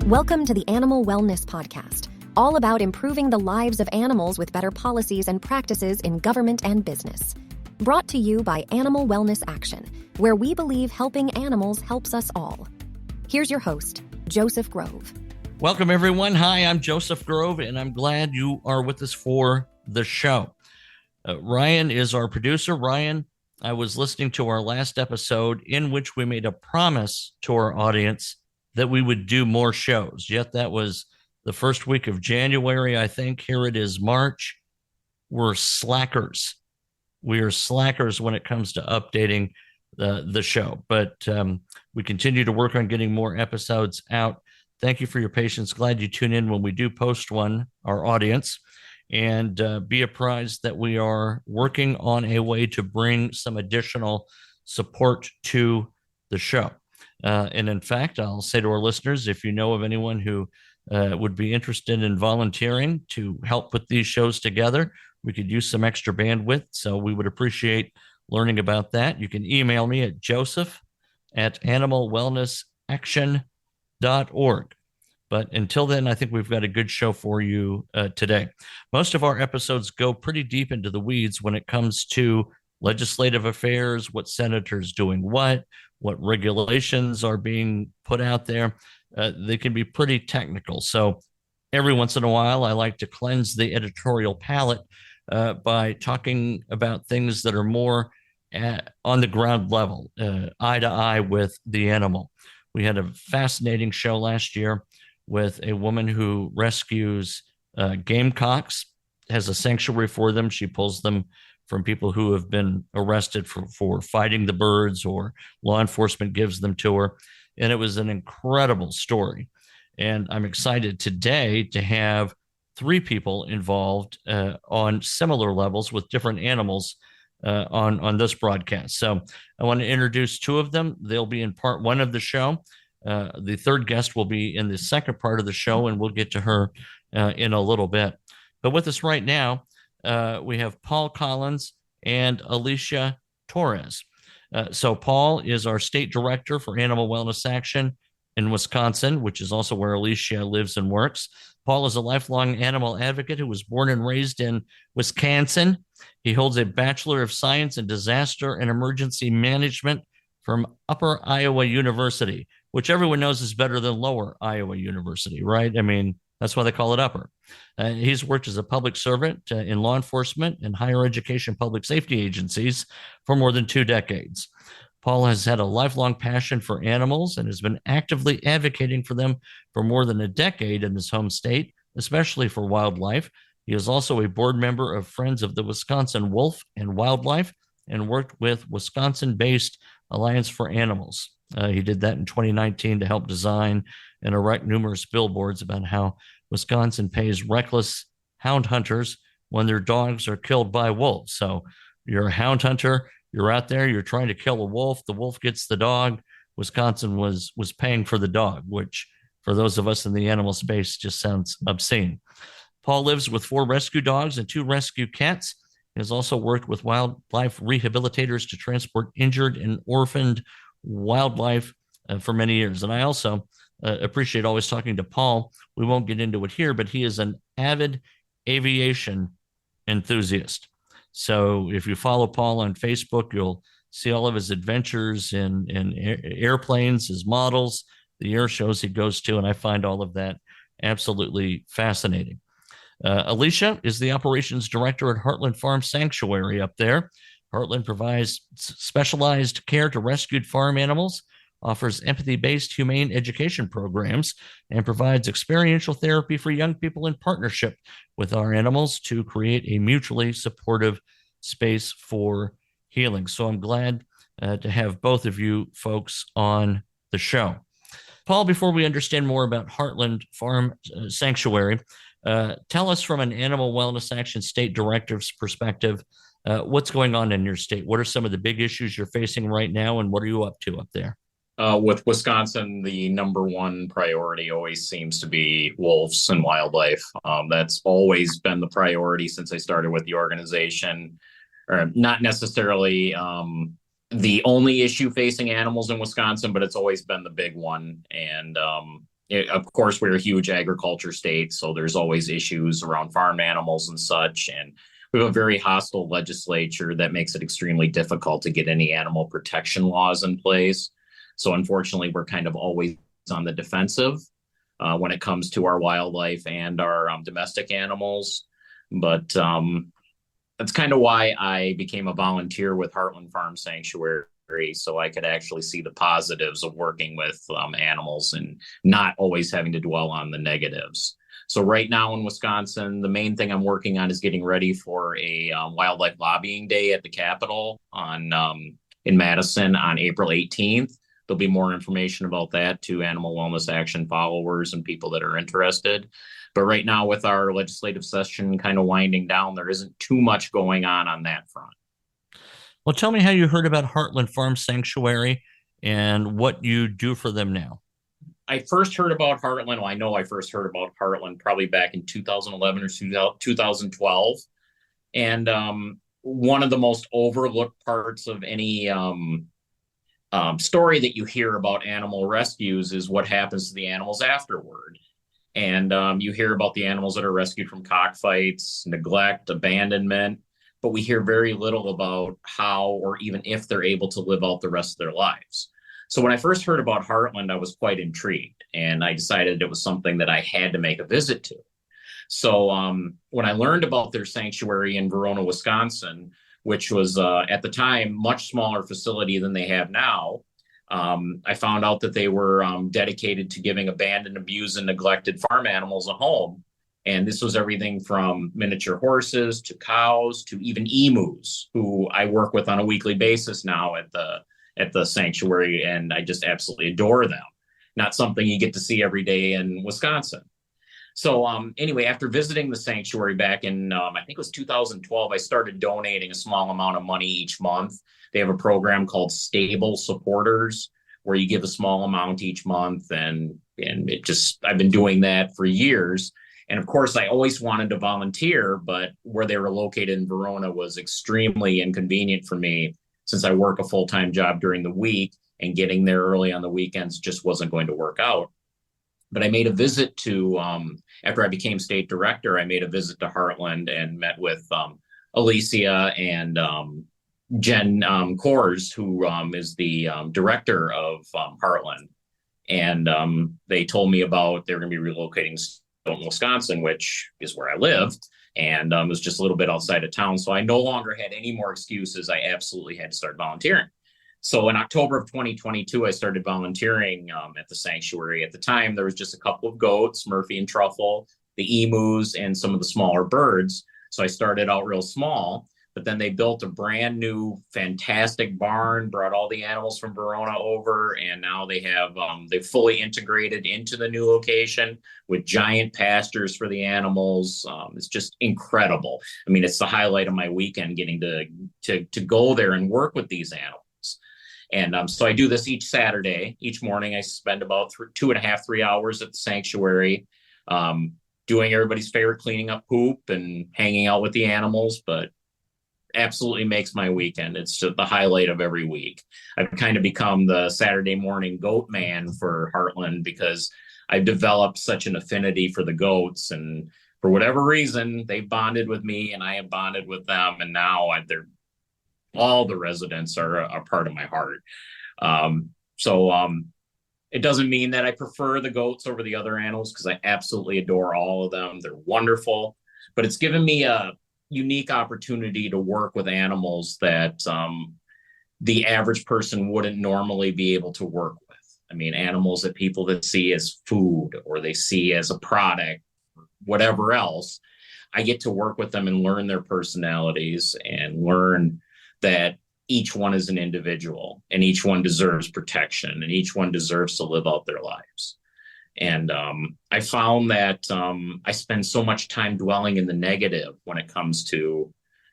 Welcome to the Animal Wellness Podcast, all about improving the lives of animals with better policies and practices in government and business. Brought to you by Animal Wellness Action, where we believe helping animals helps us all. Here's your host, Joseph Grove. Welcome, everyone. Hi, I'm Joseph Grove, and I'm glad you are with us for the show. Ryan is our producer. Ryan, I was listening to our last episode in which we made a promise to our audience that we would do more shows. Yet that was the first week of January, I think. Here it is March. We're slackers. We are slackers when it comes to updating the show. But we continue to work on getting more episodes out. Thank you for your patience. Glad you tune in when we do post one, our audience. And be apprised that we are working on a way to bring some additional support to the show. And in fact, I'll say to our listeners, if you know of anyone who would be interested in volunteering to help put these shows together, we could use some extra bandwidth. So we would appreciate learning about that. You can email me at joseph@animalwellnessaction.org. But until then, I think we've got a good show for you today. Most of our episodes go pretty deep into the weeds when it comes to legislative affairs, what senators doing what regulations are being put out there. They can be pretty technical. So every once in a while, I like to cleanse the editorial palette by talking about things that are more on the ground level, eye to eye with the animal. We had a fascinating show last year with a woman who rescues gamecocks, has a sanctuary for them. She pulls them from people who have been arrested for fighting the birds, or law enforcement gives them to her. And it was an incredible story. And I'm excited today to have three people involved on similar levels with different animals on this broadcast. So I want to introduce two of them. They'll be in part one of the show. The third guest will be in the second part of the show, and we'll get to her in a little bit. But with us right now, we have Paul Collins and Alecia Torres. So Paul is our state director for Animal Wellness Action in Wisconsin, which is also where Alecia lives and works. Paul is a lifelong animal advocate who was born and raised in Wisconsin. He holds a Bachelor of Science in Disaster and Emergency Management from Upper Iowa University, which everyone knows is better than Lower Iowa University, right? I mean, that's why they call it Upper. He's worked as a public servant in law enforcement and higher education public safety agencies for more than 2 decades. Paul has had a lifelong passion for animals and has been actively advocating for them for more than a decade in his home state, especially for wildlife. He is also a board member of Friends of the Wisconsin Wolf and Wildlife and worked with Wisconsin-based Alliance for Animals. He did that in 2019 to help design and erect numerous billboards about how Wisconsin pays reckless hound hunters when their dogs are killed by wolves. So you're a hound hunter, you're out there, you're trying to kill a wolf, the wolf gets the dog. Wisconsin was paying for the dog, which for those of us in the animal space just sounds obscene. Paul lives with 4 rescue dogs and 2 rescue cats. He has also worked with wildlife rehabilitators to transport injured and orphaned wildlife for many years. And I also appreciate always talking to Paul. We won't get into it here, but he is an avid aviation enthusiast. So if you follow Paul on Facebook, you'll see all of his adventures in airplanes, his models, the air shows he goes to, and I find all of that absolutely fascinating. Alecia is the operations director at Heartland Farm Sanctuary up there. Heartland provides specialized care to rescued farm animals, offers empathy-based humane education programs, and provides experiential therapy for young people in partnership with our animals to create a mutually supportive space for healing. So I'm glad to have both of you folks on the show. Paul, before we understand more about Heartland Farm Sanctuary, tell us from an Animal Wellness Action State Directive's perspective, what's going on in your state? What are some of the big issues you're facing right now, and what are you up to up there? With Wisconsin, the number one priority always seems to be wolves and wildlife. That's always been the priority since I started with the organization. Or not necessarily the only issue facing animals in Wisconsin, but it's always been the big one. And Of course, we're a huge agriculture state, so there's always issues around farm animals and such. And we have a very hostile legislature that makes it extremely difficult to get any animal protection laws in place. So unfortunately, we're kind of always on the defensive when it comes to our wildlife and our domestic animals. But that's kind of why I became a volunteer with Heartland Farm Sanctuary, so I could actually see the positives of working with animals and not always having to dwell on the negatives. So right now in Wisconsin, the main thing I'm working on is getting ready for a wildlife lobbying day at the Capitol in Madison on April 18th. There'll be more information about that to Animal Wellness Action followers and people that are interested. But right now, with our legislative session kind of winding down, there isn't too much going on that front. Well, tell me how you heard about Heartland Farm Sanctuary and what you do for them now. I first heard about Heartland. Well, I know I first heard about Heartland probably back in 2011 or 2012. And one of the most overlooked parts of any story that you hear about animal rescues is what happens to the animals afterward. And you hear about the animals that are rescued from cockfights, neglect, abandonment, but we hear very little about how or even if they're able to live out the rest of their lives. So when I first heard about Heartland, I was quite intrigued, and I decided it was something that I had to make a visit to. So when I learned about their sanctuary in Verona, Wisconsin, which was at the time much smaller facility than they have now, I found out that they were dedicated to giving abandoned, abused, and neglected farm animals a home. And this was everything from miniature horses to cows to even emus, who I work with on a weekly basis now at the sanctuary, and I just absolutely adore them. Not something you get to see every day in Wisconsin. So anyway, after visiting the sanctuary back in, I think it was 2012, I started donating a small amount of money each month. They have a program called Stable Supporters, where you give a small amount each month. And I've been doing that for years. And of course, I always wanted to volunteer, but where they were located in Verona was extremely inconvenient for me, since I work a full-time job during the week, and getting there early on the weekends just wasn't going to work out. But I made a visit to, after I became state director, I made a visit to Heartland and met with Alecia and Jen Kors, who is the director of Heartland. And they told me about they're going to be relocating to Wisconsin, which is where I live. And it was just a little bit outside of town. So I no longer had any more excuses. I absolutely had to start volunteering. So in October of 2022, I started volunteering at the sanctuary. At the time, there was just a couple of goats, Murphy and Truffle, the emus, and some of the smaller birds. So I started out real small, but then they built a brand new, fantastic barn, brought all the animals from Verona over, and now they've fully integrated into the new location with giant pastures for the animals. It's just incredible. I mean, it's the highlight of my weekend, getting to go there and work with these animals. And so I do this each Saturday. Each morning, I spend about 2.5, 3 hours at the sanctuary, doing everybody's favorite cleaning up poop and hanging out with the animals, but absolutely makes my weekend. It's just the highlight of every week. I've kind of become the Saturday morning goat man for Heartland, because I've developed such an affinity for the goats, and for whatever reason, they bonded with me and I have bonded with them. And now all the residents are a part of my heart. It doesn't mean that I prefer the goats over the other animals, because I absolutely adore all of them. They're wonderful, but it's given me a unique opportunity to work with animals that the average person wouldn't normally be able to work with. I mean, animals that people that see as food, or they see as a product, whatever else. I get to work with them and learn their personalities and learn that each one is an individual, and each one deserves protection, and each one deserves to live out their lives. And I found that I spend so much time dwelling in the negative when it comes to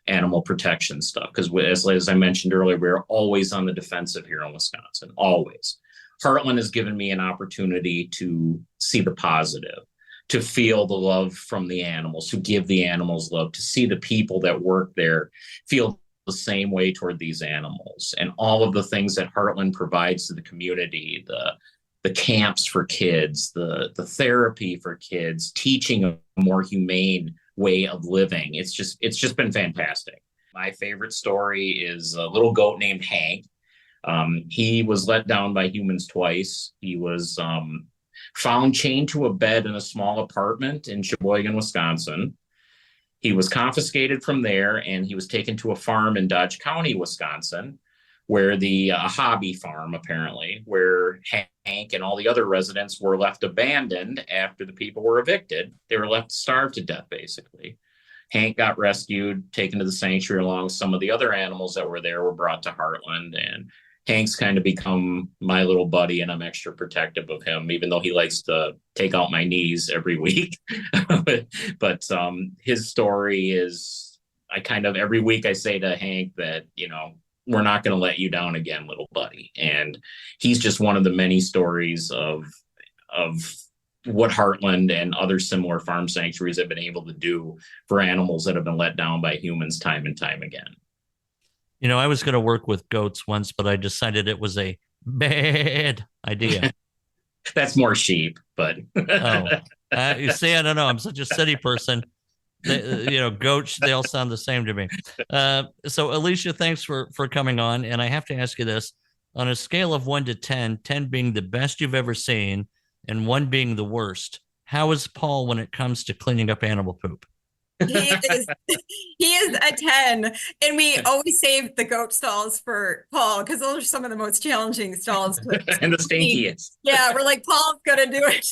animal protection stuff, because as I mentioned earlier, we're always on the defensive here in Wisconsin, always. Heartland has given me an opportunity to see the positive, to feel the love from the animals, to give the animals love, to see the people that work there feel the same way toward these animals, and all of the things that Heartland provides to the community, the camps for kids, the therapy for kids, teaching a more humane way of living. It's just been fantastic. My favorite story is a little goat named Hank. He was let down by humans twice. He was found chained to a bed in a small apartment in Sheboygan, Wisconsin. He was confiscated from there, and he was taken to a farm in Dodge County, Wisconsin, where the hobby farm, apparently, where Hank and all the other residents were left abandoned after the people were evicted. They were left to starve to death, basically. Hank got rescued, taken to the sanctuary along with some of the other animals that were there, were brought to Heartland, and Hank's kind of become my little buddy, and I'm extra protective of him, even though he likes to take out my knees every week. but his story is, I kind of, every week I say to Hank that, we're not going to let you down again, little buddy. And he's just one of the many stories of what Heartland and other similar farm sanctuaries have been able to do for animals that have been let down by humans time and time again. I was going to work with goats once, but I decided it was a bad idea. That's more sheep, but you see, I don't know. I'm such a city person. Goats, they all sound the same to me. So Alecia, thanks for coming on. And I have to ask you this: on a scale of 1 to 10, 10 being the best you've ever seen and 1 being the worst, how is Paul when it comes to cleaning up animal poop? He is a 10, and we always save the goat stalls for Paul because those are some of the most challenging stalls. And the stinkiest. Yeah, we're like, Paul's gonna do it.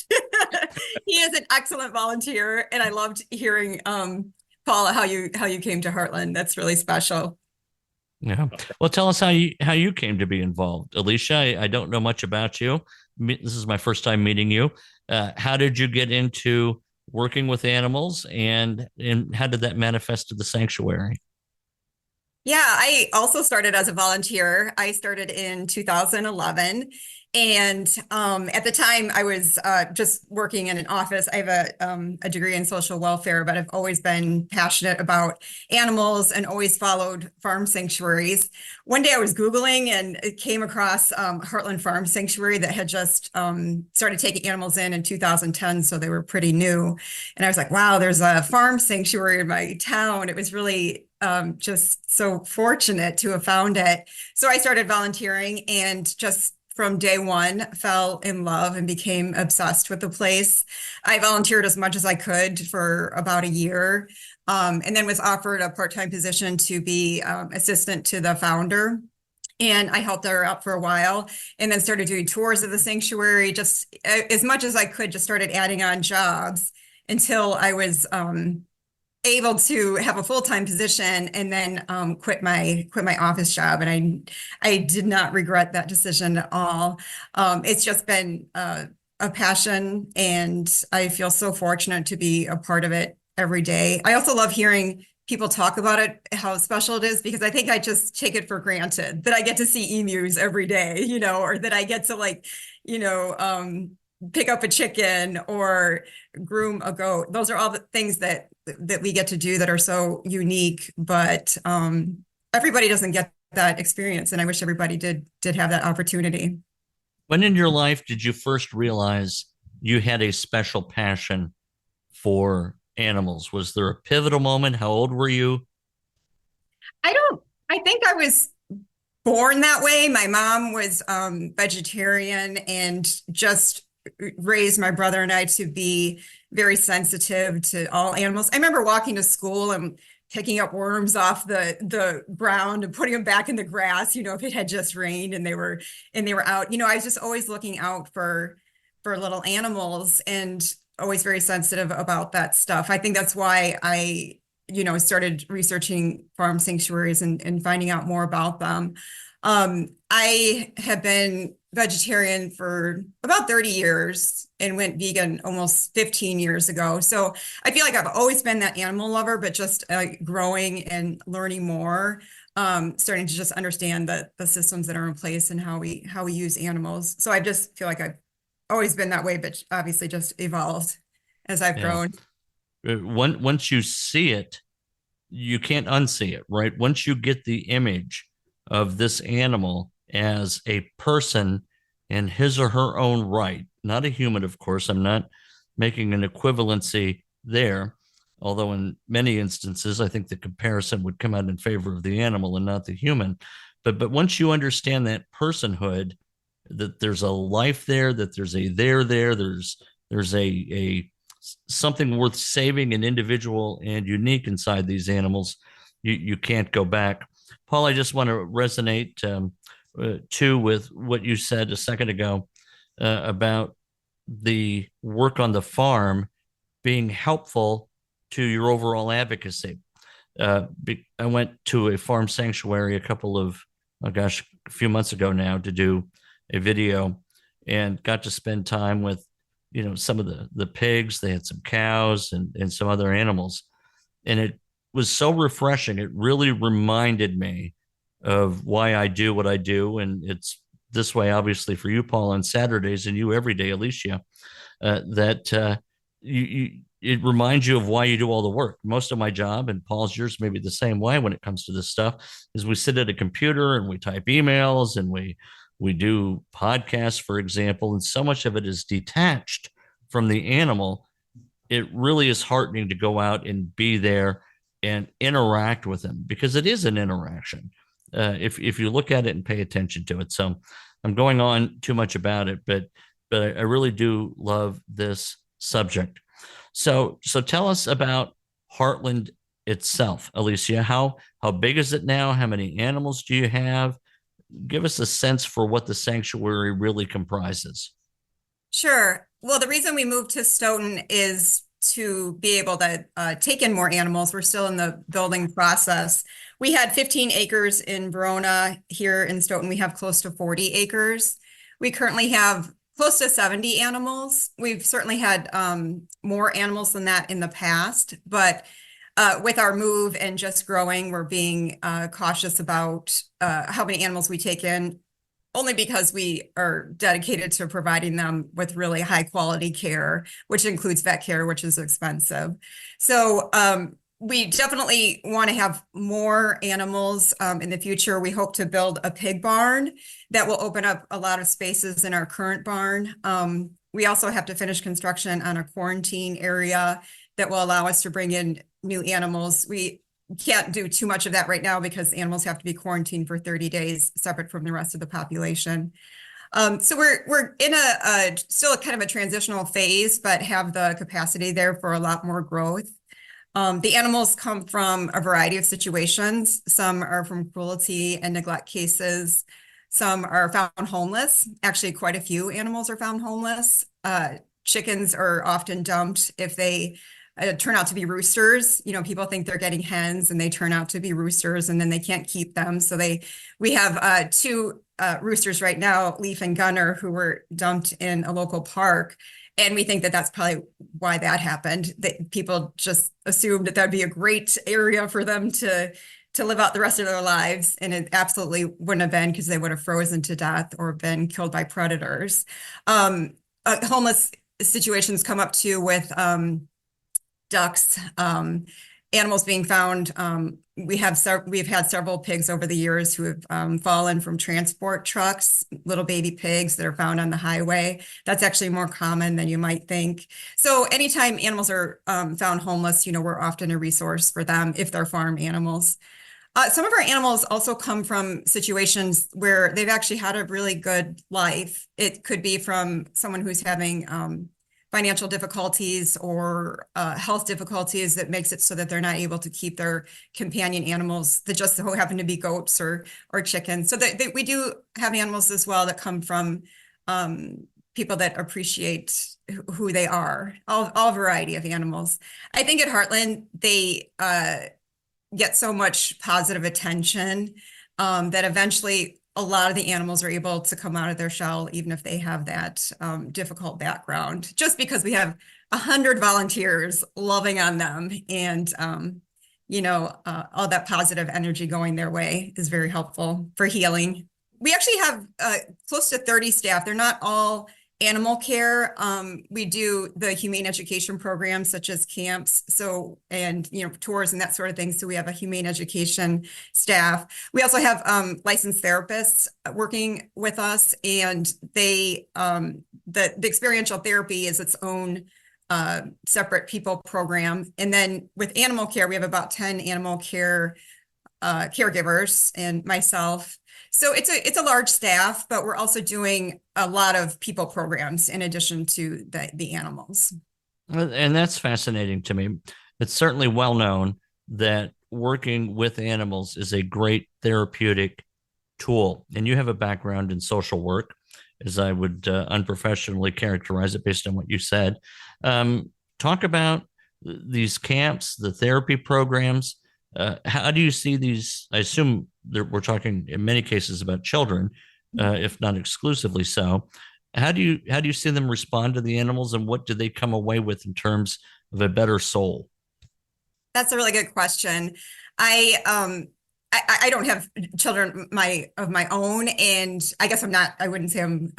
He is an excellent volunteer, and I loved hearing Paul how you came to Heartland. That's really special. Yeah. Well, tell us how you came to be involved, Alecia. I don't know much about you. This is my first time meeting you. How did you get into working with animals, and how did that manifest to the sanctuary? Yeah, I also started as a volunteer. I started in 2011. And at the time, I was just working in an office. I have a degree in social welfare, but I've always been passionate about animals and always followed farm sanctuaries. One day I was Googling and it came across Heartland Farm Sanctuary that had just started taking animals in 2010, so they were pretty new. And I was like, wow, there's a farm sanctuary in my town. It was really just so fortunate to have found it. So I started volunteering and just from day one, fell in love and became obsessed with the place. I volunteered as much as I could for about a year, and then was offered a part-time position to be assistant to the founder. And I helped her out for a while and then started doing tours of the sanctuary, just as much as I could, just started adding on jobs until I was able to have a full-time position and then quit my office job. And I did not regret that decision at all. It's just been a passion, and I feel so fortunate to be a part of it every day. I also love hearing people talk about it, how special it is, because I think I just take it for granted that I get to see emus every day, or that I get to pick up a chicken or groom a goat. Those are all the things that we get to do that are so unique, but everybody doesn't get that experience. And I wish everybody did have that opportunity. When in your life did you first realize you had a special passion for animals? Was there a pivotal moment? How old were you? I think I was born that way. My mom was vegetarian and just raised my brother and I to be very sensitive to all animals. I remember walking to school and picking up worms off the ground and putting them back in the grass, if it had just rained and they were out. I was just always looking out for little animals and always very sensitive about that stuff. I think that's why I started researching farm sanctuaries and finding out more about them. I have been vegetarian for about 30 years and went vegan almost 15 years ago. So I feel like I've always been that animal lover, but just growing and learning more, starting to just understand the systems that are in place and how we use animals. So I just feel like I've always been that way, but obviously just evolved as I've grown. Once you see it, you can't unsee it, right? Once you get the image of this animal as a person in his or her own right, not a human, of course. I'm not making an equivalency there, although in many instances, I think the comparison would come out in favor of the animal and not the human. But once you understand that personhood, that there's a life there, that there's a there there, there's a something worth saving, an individual and unique inside these animals, you can't go back. Paul, I just want to resonate too with what you said a second ago about the work on the farm being helpful to your overall advocacy. I went to a farm sanctuary a few months ago now to do a video, and got to spend time with, some of the pigs. They had some cows and some other animals. And it was so refreshing. It really reminded me of why I do what I do. And it's this way, obviously, for you, Paul, on Saturdays, and you every day, Alecia, it reminds you of why you do all the work. Most of my job, and Paul's, yours maybe the same way when it comes to this stuff, is we sit at a computer and we type emails and we do podcasts, for example, and so much of it is detached from the animal. It really is heartening to go out and be there and interact with them, because it is an interaction if you look at it and pay attention to it. So I'm going on too much about it, but I really do love this subject. So tell us about Heartland itself, Alecia. How big is it now? How many animals do you have? Give us a sense for what the sanctuary really comprises. Sure. Well, the reason we moved to Stoughton is to be able to take in more animals. We're still in the building process. We had 15 acres in Verona. Here in Stoughton, we have close to 40 acres. We currently have close to 70 animals. We've certainly had more animals than that in the past, but with our move and just growing, we're being cautious about how many animals we take in, only because we are dedicated to providing them with really high quality care, which includes vet care, which is expensive. So we definitely want to have more animals in the future. We hope to build a pig barn that will open up a lot of spaces in our current barn. We also have to finish construction on a quarantine area that will allow us to bring in new animals. We can't do too much of that right now because animals have to be quarantined for 30 days separate from the rest of the population. So we're in still kind of a transitional phase, but have the capacity there for a lot more growth. The animals come from a variety of situations. Some are from cruelty and neglect cases. Some are found homeless. Actually, quite a few animals are found homeless. Chickens are often dumped if they turn out to be roosters. People think they're getting hens and they turn out to be roosters, and then they can't keep them. So we have two roosters right now, Leaf and Gunner, who were dumped in a local park. And we think that that's probably why that happened. That people just assumed that that'd be a great area for them to live out the rest of their lives. And it absolutely wouldn't have been, because they would have frozen to death or been killed by predators. Homeless situations come up too with ducks, animals being found. We've had several pigs over the years who have fallen from transport trucks, little baby pigs that are found on the highway. That's actually more common than you might think. So anytime animals are found homeless, we're often a resource for them if they're farm animals. Some of our animals also come from situations where they've actually had a really good life. It could be from someone who's having financial difficulties or health difficulties that makes it so that they're not able to keep their companion animals that just so happen to be goats or chickens. So we do have animals as well that come from people that appreciate who they are, all variety of animals. I think at Heartland, they get so much positive attention that eventually a lot of the animals are able to come out of their shell, even if they have that difficult background, just because we have 100 volunteers loving on them, and all that positive energy going their way is very helpful for healing. We actually have close to 30 staff. They're not all animal care, we do the humane education programs such as camps, and tours and that sort of thing. So we have a humane education staff. We also have licensed therapists working with us, and the experiential therapy is its own separate people program. And then with animal care, we have about 10 animal care caregivers and myself. So it's a large staff, but we're also doing a lot of people programs in addition to the animals. And that's fascinating to me. It's certainly well known that working with animals is a great therapeutic tool. And you have a background in social work, as I would unprofessionally characterize it based on what you said. Talk about these camps, the therapy programs. How do you see these? I assume we're talking in many cases about children, if not exclusively so. How do you see them respond to the animals, and what do they come away with in terms of a better soul? That's a really good question. I don't have children of my own, and I guess I wouldn't say I'm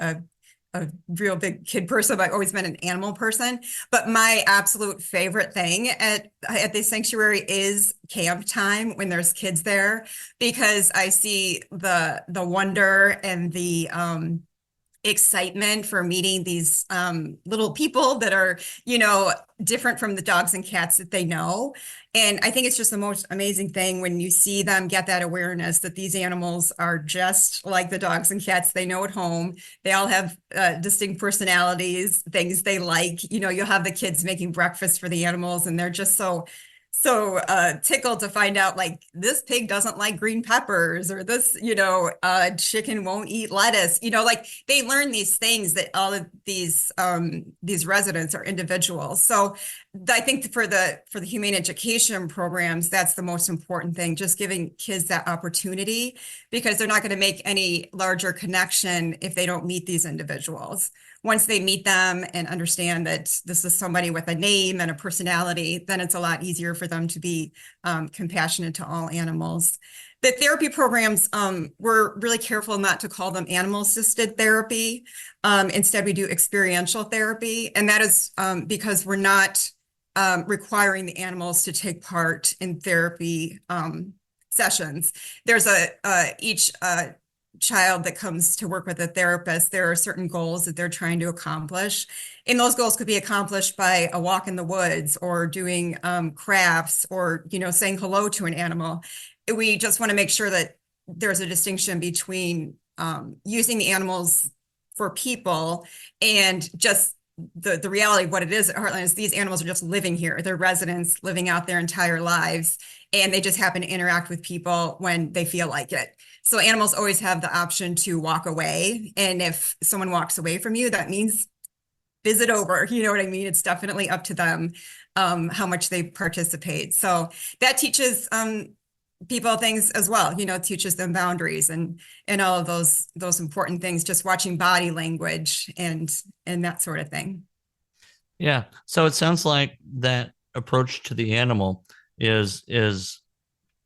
a real big kid person, but I've always been an animal person. But my absolute favorite thing at the sanctuary is camp time when there's kids there, because I see the wonder and the excitement for meeting these little people that are, different from the dogs and cats that they know. And I think it's just the most amazing thing when you see them get that awareness that these animals are just like the dogs and cats they know at home. They all have distinct personalities, things they like. You'll have the kids making breakfast for the animals, and they're just so tickled to find out, like, this pig doesn't like green peppers, or this chicken won't eat lettuce. Like, they learn these things that all of these residents are individuals. So I think for the humane education programs, that's the most important thing, just giving kids that opportunity, because they're not going to make any larger connection if they don't meet these individuals. Once they meet them and understand that this is somebody with a name and a personality, then it's a lot easier for them to be compassionate to all animals. The therapy programs, we're really careful not to call them animal-assisted therapy. Instead, we do experiential therapy. And that is because we're not requiring the animals to take part in therapy sessions. There's each child that comes to work with a therapist, there are certain goals that they're trying to accomplish. And those goals could be accomplished by a walk in the woods, or doing crafts, or, saying hello to an animal. We just want to make sure that there's a distinction between using the animals for people and just the reality of what it is at Heartland is these animals are just living here. They're residents living out their entire lives, and they just happen to interact with people when they feel like it. So animals always have the option to walk away. And if someone walks away from you, that means visit over. You know what I mean? It's definitely up to them how much they participate. So that teaches people things as well. It teaches them boundaries and all of those important things, just watching body language and that sort of thing. Yeah. So it sounds like that approach to the animal is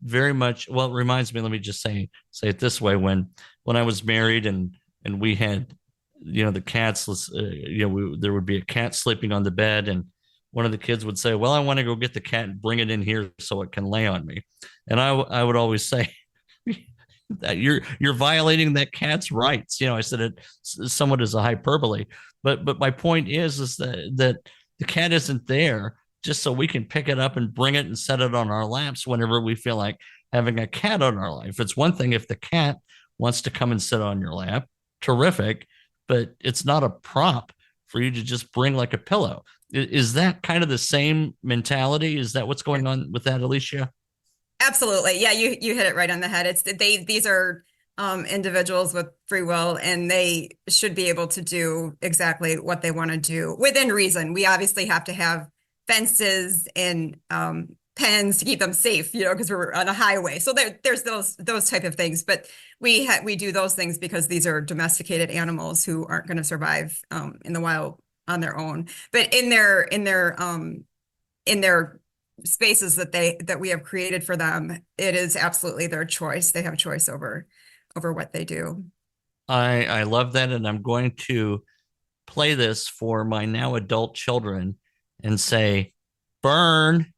very much, well, it reminds me, let me just say it this way. When I was married and we had, the cats, there would be a cat sleeping on the bed, and one of the kids would say, well, I want to go get the cat and bring it in here so it can lay on me. And I would always say that you're violating that cat's rights. I said it somewhat as a hyperbole, but my point is that the cat isn't there just so we can pick it up and bring it and set it on our laps whenever we feel like having a cat on our lap. It's one thing if the cat wants to come and sit on your lap, terrific, but it's not a prop for you to just bring like a pillow. Is that kind of the same mentality? Is that what's going on with that, Alecia? Absolutely. Yeah, you hit it right on the head. These are individuals with free will, and they should be able to do exactly what they want to do within reason. We obviously have to have fences and pens to keep them safe, because we're on a highway. So there's those type of things. But we do those things because these are domesticated animals who aren't going to survive in the wild on their own. But in their spaces that we have created for them, it is absolutely their choice. They have choice over what they do. I love that, and I'm going to play this for my now adult children and say, burn.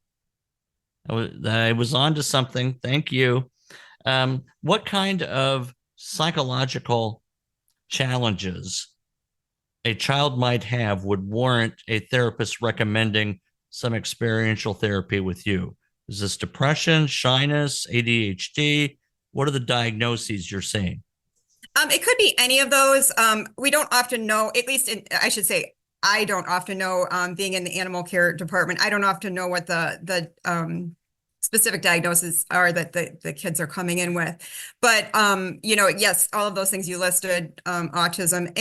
I was on to something. Thank you. What kind of psychological challenges a child might have would warrant a therapist recommending some experiential therapy with you? Is this depression, shyness, ADHD? What are the diagnoses you're seeing? It could be any of those. We don't often know, at least I should say, I don't often know, being in the animal care department, I don't often know what the specific diagnoses are that the kids are coming in with. But, yes, all of those things you listed, autism,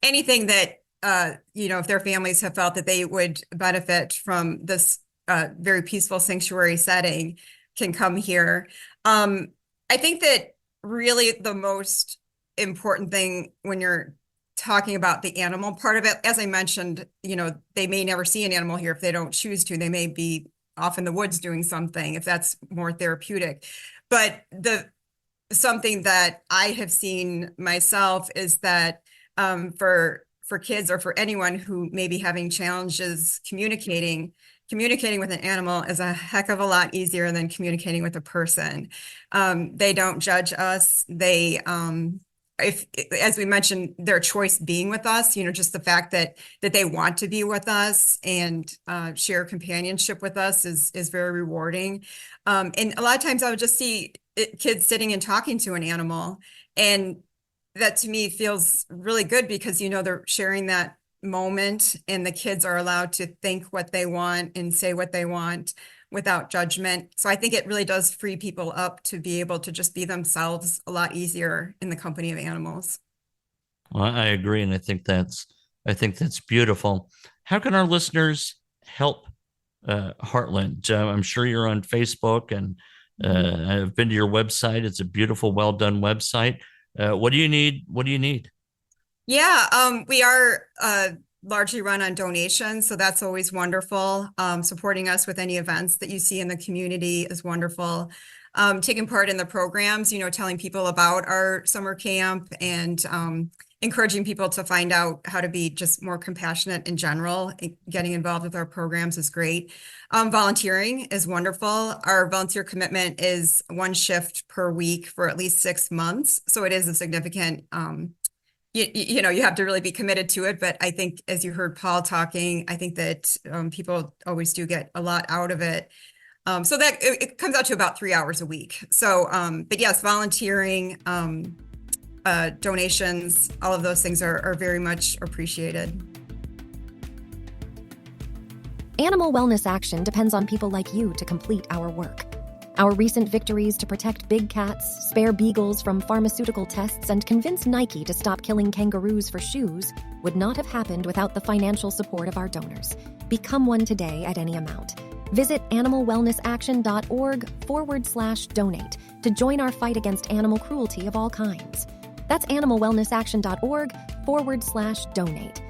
anything that, if their families have felt that they would benefit from this very peaceful sanctuary setting can come here. I think that really the most important thing when you're talking about the animal part of it, as I mentioned, they may never see an animal here if they don't choose to. They may be off in the woods doing something if that's more therapeutic. But something that I have seen myself is that for kids or for anyone who may be having challenges communicating with an animal is a heck of a lot easier than communicating with a person. They don't judge us. They, as we mentioned, their choice being with us, just the fact that they want to be with us and share companionship with us is very rewarding. And a lot of times I would just see kids sitting and talking to an animal, and that to me feels really good because, they're sharing that moment and the kids are allowed to think what they want and say what they want without judgment. So I think it really does free people up to be able to just be themselves a lot easier in the company of animals. Well, I agree, and I think that's beautiful. How can our listeners help Heartland? I'm sure you're on Facebook, and I've been to your website. It's a beautiful, well done website. What do you need? Yeah, we are largely run on donations, so that's always wonderful. Supporting us with any events that you see in the community is wonderful. Taking part in the programs, telling people about our summer camp and encouraging people to find out how to be just more compassionate in general. Getting involved with our programs is great. Volunteering is wonderful. Our volunteer commitment is 1 shift per week for at least 6 months, so it is a significant you have to really be committed to it. But I think, as you heard Paul talking, I think that people always do get a lot out of it. So that it comes out to about 3 hours a week. So, but yes, volunteering, donations, all of those things are very much appreciated. Animal wellness action depends on people like you to complete our work. Our recent victories to protect big cats, spare beagles from pharmaceutical tests, and convince Nike to stop killing kangaroos for shoes would not have happened without the financial support of our donors. Become one today at any amount. Visit animalwellnessaction.org/donate to join our fight against animal cruelty of all kinds. That's animalwellnessaction.org/donate.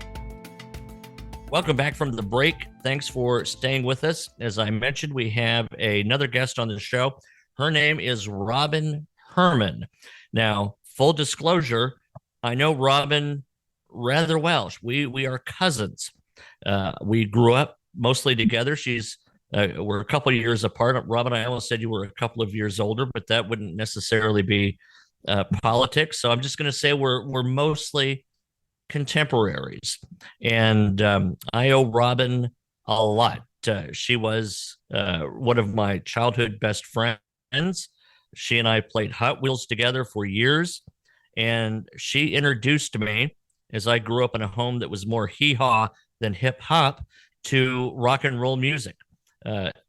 Welcome back from the break. Thanks for staying with us. As I mentioned, we have another guest on the show. Her name is Robin Herman. Now, full disclosure, I know Robin rather well. We are cousins. We grew up mostly together. We're a couple of years apart. Robin, I almost said you were a couple of years older, but that wouldn't necessarily be politics. So I'm just going to say we're mostly contemporaries, and I owe Robin a lot. She was one of my childhood best friends. She and I played Hot Wheels together for years, and she introduced me, as I grew up in a home that was more hee-haw than hip-hop, to rock and roll music.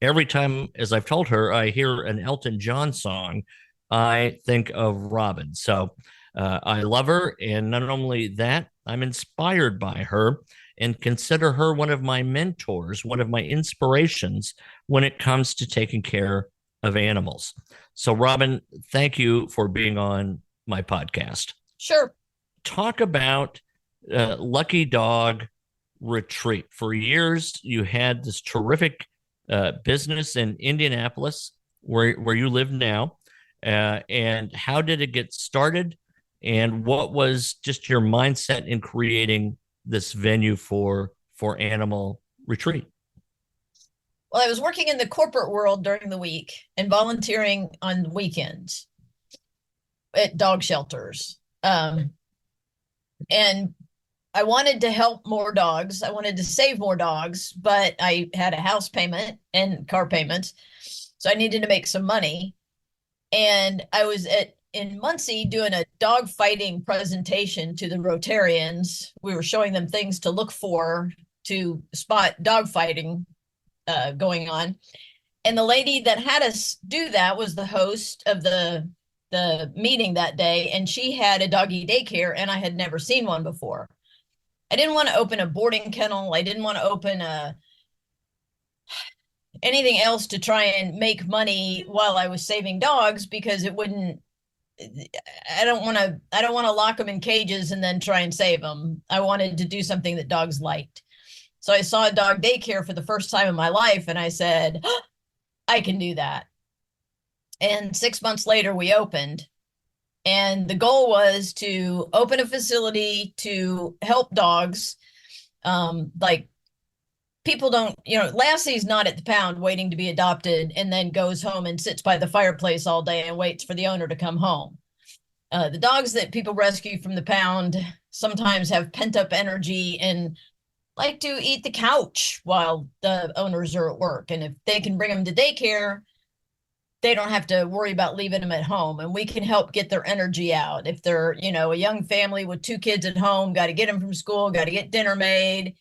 Every time, as I've told her, I hear an Elton John song, I think of Robin. So I love her, and not only that, I'm inspired by her and consider her one of my mentors, one of my inspirations when it comes to taking care of animals. So, Robin, thank you for being on my podcast. Sure. Talk about Lucky Dog Retreat. For years, you had this terrific business in Indianapolis, where you live now. And how did it get started? And what was just your mindset in creating this venue for animal retreat? Well, I was working in the corporate world during the week and volunteering on weekends at dog shelters. And I wanted to help more dogs. I wanted to save more dogs, but I had a house payment and car payments. So I needed to make some money. And I was in Muncie doing a dog fighting presentation to the Rotarians. We were showing them things to look for to spot dog fighting going on. And the lady that had us do that was the host of the meeting that day. And she had a doggy daycare, and I had never seen one before. I didn't want to open a boarding kennel. I didn't want to open anything else to try and make money while I was saving dogs, because it wouldn't. I don't want to lock them in cages and then try and save them. I wanted to do something that dogs liked. So I saw a dog daycare for the first time in my life, and I said, oh, I can do that. And 6 months later, we opened. And the goal was to open a facility to help dogs. Like, people don't, Lassie's not at the pound waiting to be adopted and then goes home and sits by the fireplace all day and waits for the owner to come home. The dogs that people rescue from the pound sometimes have pent up energy and like to eat the couch while the owners are at work. And if they can bring them to daycare, they don't have to worry about leaving them at home, and we can help get their energy out. If they're, a young family with 2 kids at home, got to get them from school, got to get dinner made.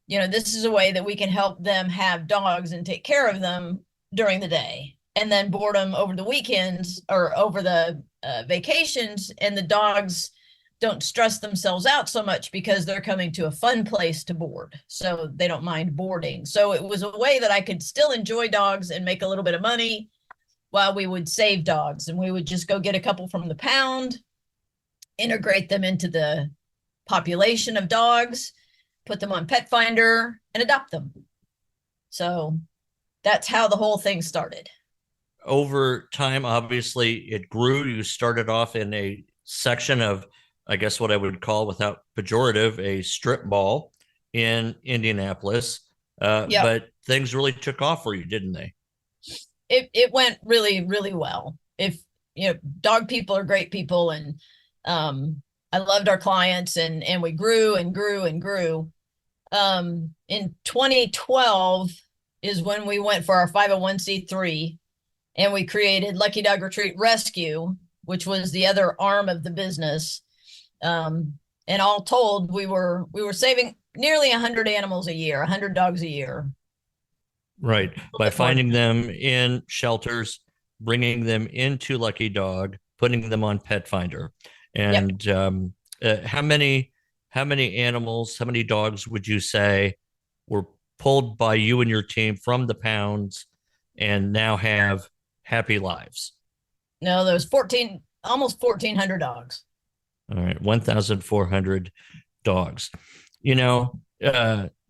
This is a way that we can help them have dogs and take care of them during the day, and then board them over the weekends or over the vacations. And the dogs don't stress themselves out so much because they're coming to a fun place to board. So they don't mind boarding. So it was a way that I could still enjoy dogs and make a little bit of money while we would save dogs. And we would just go get a couple from the pound, integrate them into the population of dogs, put them on Pet Finder, and adopt them. So that's how the whole thing started. Over time, obviously, it grew. You started off in a section of, I guess what I would call, without pejorative, a strip mall in Indianapolis. Yep. But things really took off for you, didn't they? It went really, really well. Dog people are great people, and I loved our clients, and we grew and grew and grew. In 2012 is when we went for our 501c3, and we created Lucky Dog Retreat Rescue, which was the other arm of the business. And all told, we were saving nearly 100 animals a year, 100 dogs a year. Right. By finding them in shelters, bringing them into Lucky Dog, putting them on Pet Finder. And yep. How many animals, how many dogs would you say were pulled by you and your team from the pounds and now have happy lives? No, there was almost 1,400 dogs. All right. 1,400 dogs.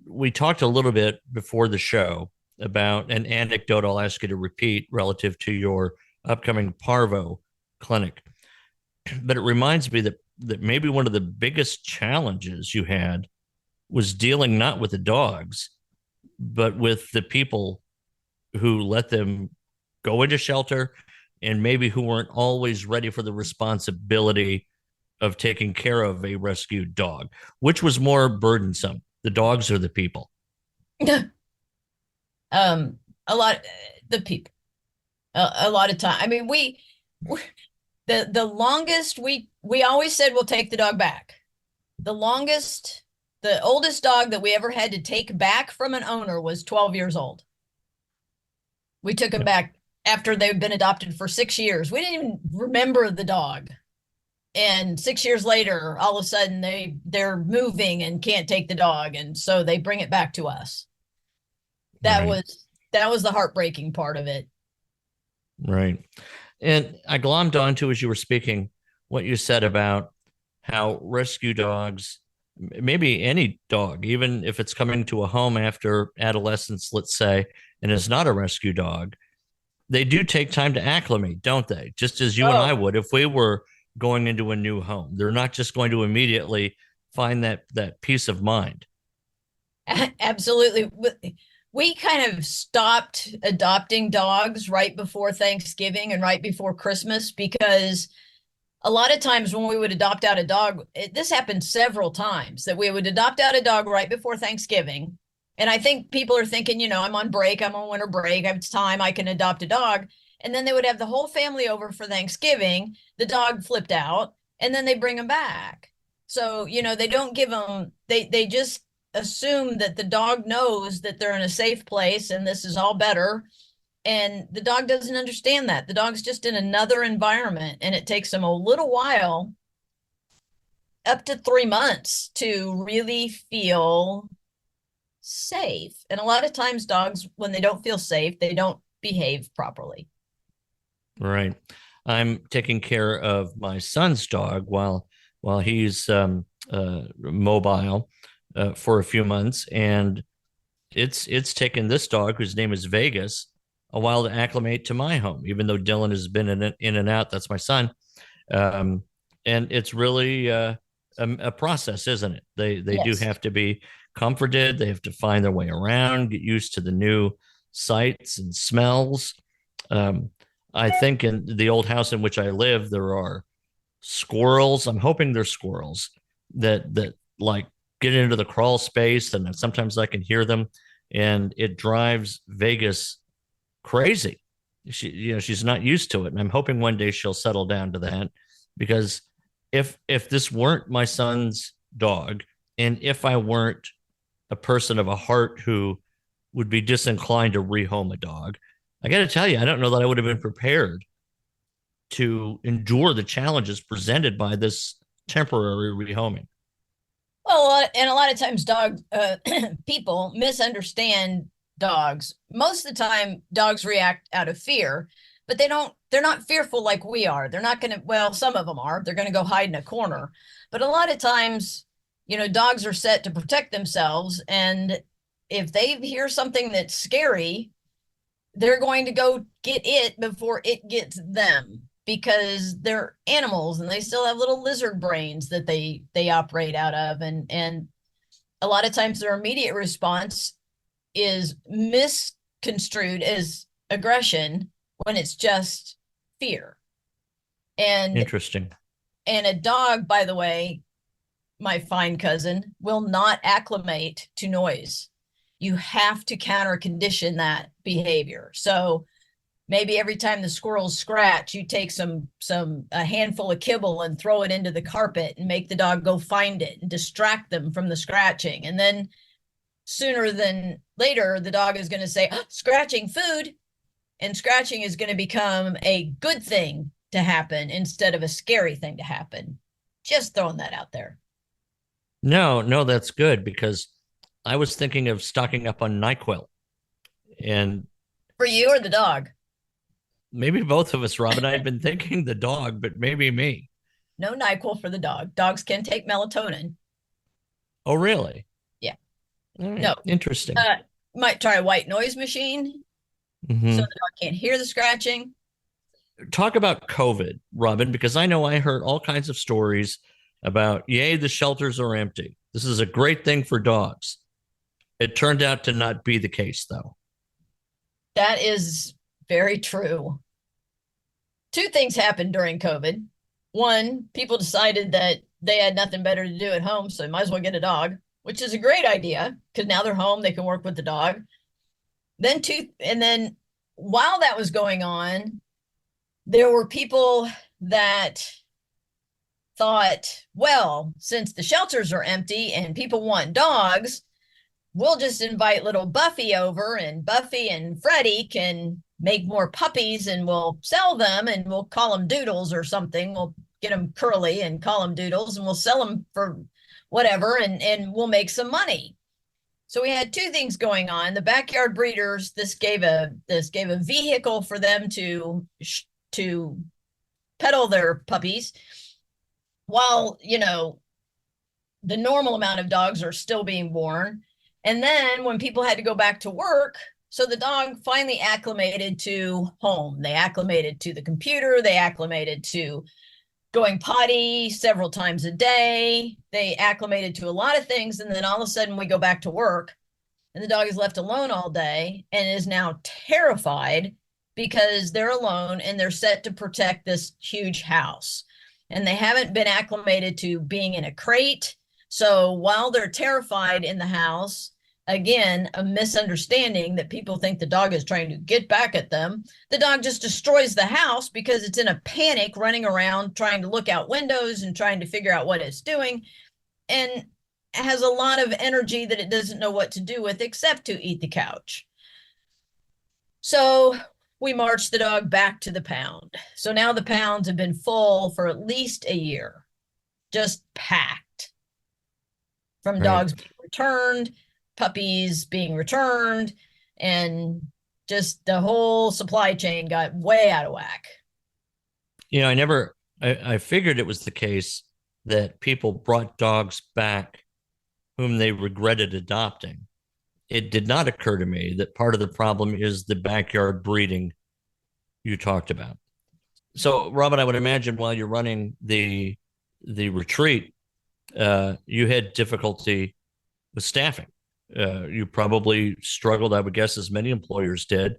We talked a little bit before the show about an anecdote I'll ask you to repeat relative to your upcoming Parvo clinic. But it reminds me that maybe one of the biggest challenges you had was dealing not with the dogs, but with the people who let them go into shelter and maybe who weren't always ready for the responsibility of taking care of a rescued dog. Which was more burdensome, the dogs or the people? A lot, the people, a lot of time. I mean, the longest we always said we'll take the dog back. The oldest dog that we ever had to take back from an owner was 12 years old. We took him back after they'd been adopted for 6 years. We didn't even remember the dog. And 6 years later, all of a sudden they're moving and can't take the dog. And so they bring it back to us. That was the heartbreaking part of it. Right. And I glommed onto, as you were speaking, what you said about how rescue dogs, maybe any dog, even if it's coming to a home after adolescence, let's say, and is not a rescue dog, they do take time to acclimate, don't they? Just as you and I would. If we were going into a new home. They're not just going to immediately find that peace of mind. Absolutely. We kind of stopped adopting dogs right before Thanksgiving and right before Christmas, because a lot of times when we would adopt out a dog, this happened several times, that we would adopt out a dog right before Thanksgiving. And I think people are thinking, I'm on break, I'm on winter break, it's time, I can adopt a dog. And then they would have the whole family over for Thanksgiving. The dog flipped out, and then they bring them back. So, they don't give them, they just assume that the dog knows that they're in a safe place and this is all better. And the dog doesn't understand that. The dog's just in another environment, and it takes them a little while, up to 3 months, to really feel safe. And a lot of times dogs, when they don't feel safe, they don't behave properly. Right. I'm taking care of my son's dog while he's mobile for a few months, and it's taken this dog, whose name is Vegas, a while to acclimate to my home, even though Dylan has been in and out. That's my son. And it's really a process, isn't it? They Yes. do have to be comforted. They have to find their way around, get used to the new sights and smells. I think in the old house in which I live, there are squirrels. I'm hoping they're squirrels that like get into the crawl space, and sometimes I can hear them, and it drives Vegas crazy. She's not used to it, and I'm hoping one day she'll settle down to that, because if this weren't my son's dog, and if I weren't a person of a heart who would be disinclined to rehome a dog, I got to tell you, I don't know that I would have been prepared to endure the challenges presented by this temporary rehoming. Well, and a lot of times people misunderstand dogs. Most of the time dogs react out of fear, but they're not fearful like we are. They're not going to, well, some of them are, they're going to go hide in a corner. But a lot of times, dogs are set to protect themselves. And if they hear something that's scary, they're going to go get it before it gets them, because they're animals and they still have little lizard brains that they operate out of. And a lot of times their immediate response is misconstrued as aggression when it's just fear. And Interesting. And a dog, by the way, my fine cousin, will not acclimate to noise. You have to counter condition that behavior. So maybe every time the squirrels scratch, you take a handful of kibble and throw it into the carpet and make the dog go find it and distract them from the scratching. And then sooner than later, the dog is going to say, oh, scratching, food. And scratching is going to become a good thing to happen instead of a scary thing to happen. Just throwing that out there. No, that's good, because I was thinking of stocking up on NyQuil. And for you or the dog? Maybe both of us, Robin. I'd been thinking the dog, but maybe me. No NyQuil for the dog. Dogs can take melatonin. Oh, really? Yeah. Right. No. Interesting. Might try a white noise machine so the dog can't hear the scratching. Talk about COVID, Robin, because I know I heard all kinds of stories about, yay, the shelters are empty. This is a great thing for dogs. It turned out to not be the case, though. That is very true. Two things happened during COVID. One, people decided that they had nothing better to do at home, so they might as well get a dog, which is a great idea, because now they're home, they can work with the dog. Then while that was going on, there were people that thought, well, since the shelters are empty and people want dogs, we'll just invite little Buffy over, and Buffy and Freddie can make more puppies and we'll sell them, and we'll call them Doodles or something. We'll get them curly and call them Doodles, and we'll sell them for whatever, and we'll make some money. So we had two things going on. The backyard breeders, this gave a vehicle for them to peddle their puppies, while, the normal amount of dogs are still being born. And then when people had to go back to work, so the dog finally acclimated to home. They acclimated to the computer. They acclimated to going potty several times a day. They acclimated to a lot of things. And then all of a sudden we go back to work and the dog is left alone all day and is now terrified because they're alone and they're set to protect this huge house. And they haven't been acclimated to being in a crate. So while they're terrified in the house, again, a misunderstanding that people think the dog is trying to get back at them. The dog just destroys the house because it's in a panic, running around, trying to look out windows and trying to figure out what it's doing, and has a lot of energy that it doesn't know what to do with except to eat the couch. So we marched the dog back to the pound. So now the pounds have been full for at least a year, just packed from dogs being returned, puppies being returned, and just the whole supply chain got way out of whack. You know, I figured it was the case that people brought dogs back whom they regretted adopting. It did not occur to me that part of the problem is the backyard breeding you talked about. So, Robin, I would imagine while you're running the retreat, you had difficulty with staffing. You probably struggled, I would guess, as many employers did,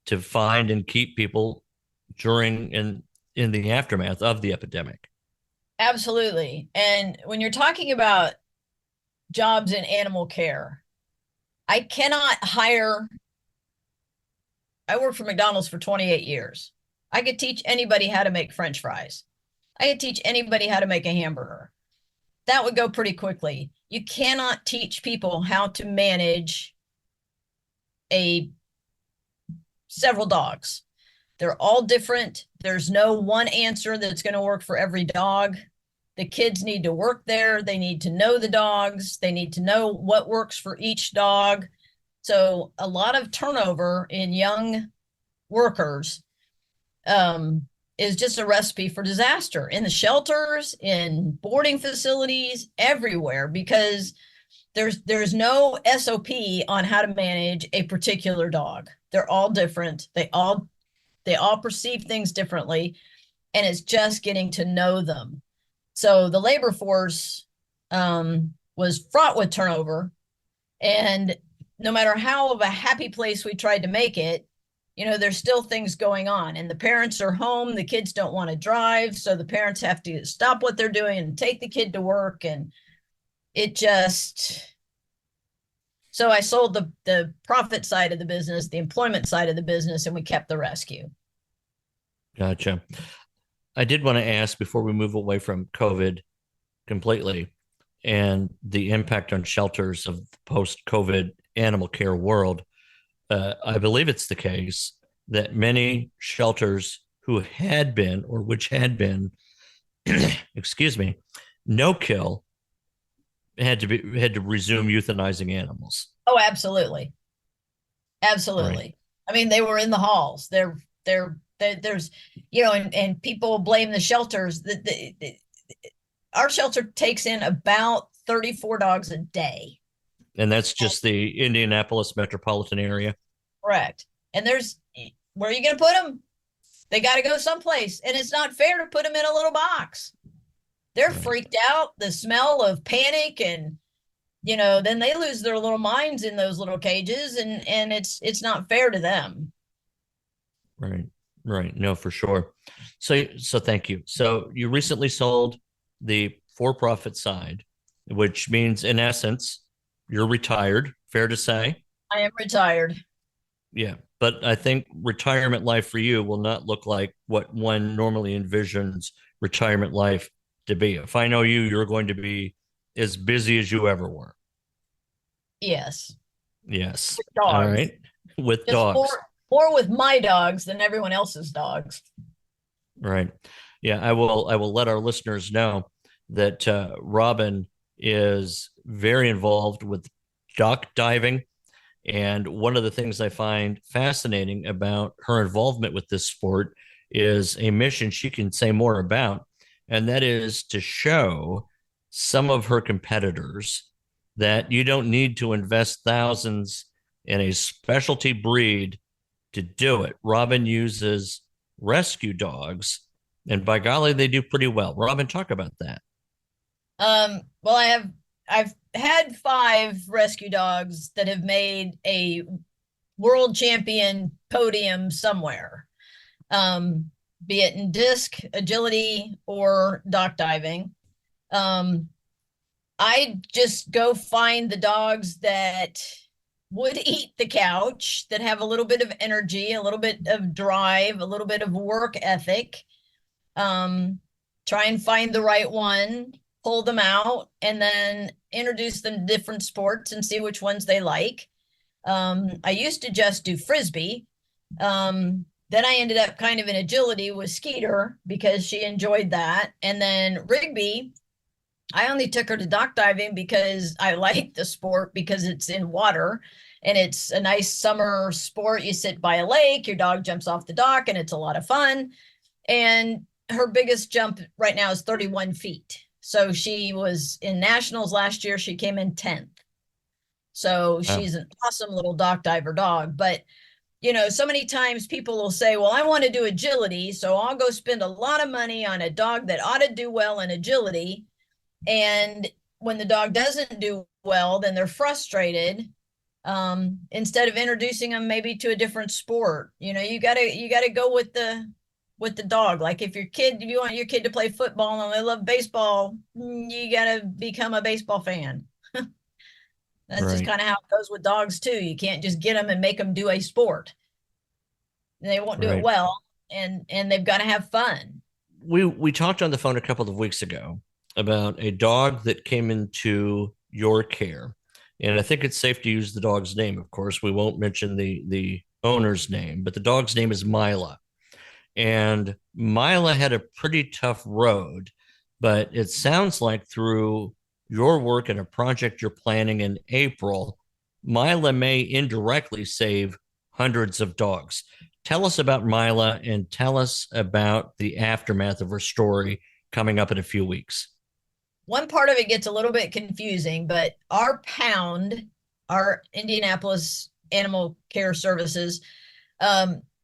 to find and keep people during and in the aftermath of the epidemic. Absolutely. And when you're talking about jobs in animal care, I cannot hire. I worked for McDonald's for 28 years. I could teach anybody how to make French fries. I could teach anybody how to make a hamburger. That would go pretty quickly. You cannot teach people how to manage several dogs. They're all different. There's no one answer that's going to work for every dog. The kids need to work there. They need to know the dogs. They need to know what works for each dog. So a lot of turnover in young workers is just a recipe for disaster in the shelters, in boarding facilities, everywhere, because there's no SOP on how to manage a particular dog. They're all different. They all perceive things differently, and it's just getting to know them. So the labor force was fraught with turnover, and no matter how of a happy place we tried to make it, you know, there's still things going on, and the parents are home. The kids don't want to drive. So the parents have to stop what they're doing and take the kid to work. And so I sold the profit side of the business, the employment side of the business, and we kept the rescue. Gotcha. I did want to ask before we move away from COVID completely and the impact on shelters of the post-COVID animal care world. I believe it's the case that many shelters which had been, excuse me, no kill had to resume euthanizing animals. Oh, absolutely. Absolutely. Right. I mean, they were in the halls. There's, you know, and people blame the shelters. Our shelter takes in about 34 dogs a day. And that's just the Indianapolis metropolitan area? Correct. And where are you going to put them? They got to go someplace. And it's not fair to put them in a little box. They're freaked out, the smell of panic, and, you know, then they lose their little minds in those little cages, and it's not fair to them. Right. No, for sure. So thank you. So you recently sold the for-profit side, which means in essence, you're retired, fair to say? I am retired. Yeah, but I think retirement life for you will not look like what one normally envisions retirement life to be. If I know you, you're going to be as busy as you ever were. Yes. Yes. With dogs. All right. With just dogs. More with my dogs than everyone else's dogs. Right. Yeah, I will let our listeners know that Robin is very involved with duck diving. And one of the things I find fascinating about her involvement with this sport is a mission she can say more about, and that is to show some of her competitors that you don't need to invest thousands in a specialty breed to do it. Robin uses rescue dogs And by golly, they do pretty well. Robin, talk about that. Well, I've had 5 rescue dogs that have made a world champion podium somewhere, be it in disc, agility, or dock diving. I just go find the dogs that would eat the couch, that have a little bit of energy, a little bit of drive, a little bit of work ethic. Try and find the right one, pull them out, and then introduce them to different sports and see which ones they like. I used to just do Frisbee. Then I ended up kind of in agility with Skeeter because she enjoyed that. And then Rigby, I only took her to dock diving because I like the sport, because it's in water and it's a nice summer sport. You sit by a lake, your dog jumps off the dock, and it's a lot of fun. And her biggest jump right now is 31 feet. So she was in nationals last year. She came in 10th. So she's an awesome little dock diver dog. But, you know, so many times people will say, well, I want to do agility, so I'll go spend a lot of money on a dog that ought to do well in agility. And when the dog doesn't do well, then they're frustrated. Instead of introducing them maybe to a different sport, you know, you gotta go with the dog. Like if you want your kid to play football and they love baseball, you gotta become a baseball fan. That's just kind of how it goes with dogs too. You can't just get them and make them do a sport. They won't do it well, and they've got to have fun. We talked on the phone a couple of weeks ago about a dog that came into your care. And I think it's safe to use the dog's name. Of course, we won't mention the owner's name, but the dog's name is Mila. And Mila had a pretty tough road, but it sounds like through your work and a project you're planning in April, Mila may indirectly save hundreds of dogs. Tell us about Mila and tell us about the aftermath of her story coming up in a few weeks. One part of it gets a little bit confusing, but our pound, our Indianapolis Animal Care Services,